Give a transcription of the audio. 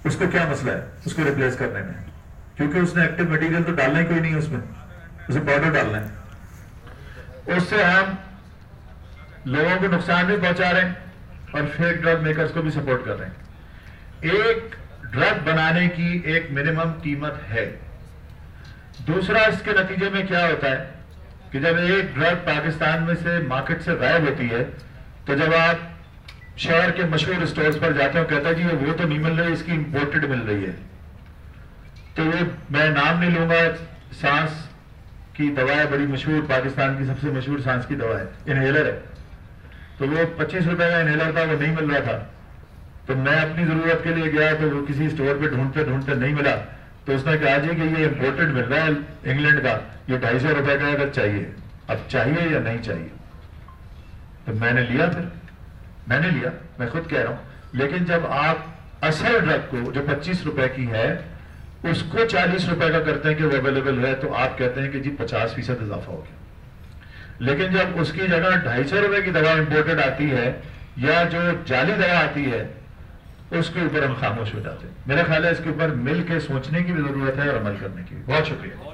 اس کو کیا مسئلہ ہے اس کو ریپلیس کرنے میں؟ کیونکہ اس نے ایکٹیو مٹیریل تو ڈالنا ہی کوئی نہیں ہے، اس میں اسے پاؤڈر ڈالنا ہے۔ اس سے ہم لوگوں کو نقصان بھی پہنچا رہے ہیں اور فیک ڈرگ میکرز کو بھی سپورٹ کر رہے ہیں۔ ایک ڈرگ بنانے کی ایک منیمم قیمت ہے۔ دوسرا اس کے نتیجے میں کیا ہوتا ہے کہ جب ایک ڈرگ پاکستان میں سے مارکیٹ سے غائب ہوتی ہے تو جب آپ شہر کے مشہور اسٹورز پر جاتے ہیں کہتا ہے جی وہ تو نہیں مل رہی، اس کی امپورٹڈ مل رہی ہے، تو یہ میں نام نہیں لوں گا، سانس کی دوا ہے بڑی مشہور، پاکستان کی سب سے مشہور سانس کی دوا ہے، انہیلر ہے، تو وہ 25 روپے کا انہیلر تھا، وہ نہیں مل رہا تھا، تو میں اپنی ضرورت کے لیے گیا تو وہ کسی اسٹور پہ ڈھونڈتے ڈھونڈتے نہیں ملا، تو اس نے کہا جی کہ یہ امپورٹڈ مل رہا ہے انگلینڈ کا، یہ 250 روپے کا اگر چاہیے، اب چاہیے یا نہیں چاہیے؟ تو میں نے لیا، پھر میں نے لیا، میں خود کہہ رہا ہوں۔ لیکن جب آپ اصل ڈرگ کو جو 25 روپے کی ہے اس کو 40 روپے کا کرتے ہیں کہ وہ اویلیبل ہے، تو آپ کہتے ہیں کہ جی 50% اضافہ ہو گیا۔ لیکن جب اس کی جگہ 250 روپے کی دوا امپورٹڈ آتی ہے یا جو جعلی دوا آتی ہے اس کے اوپر ہم خاموش ہو جاتے ہیں۔ میرا خیال ہے اس کے اوپر مل کے سوچنے کی بھی ضرورت ہے اور عمل کرنے کی بھی۔ بہت شکریہ۔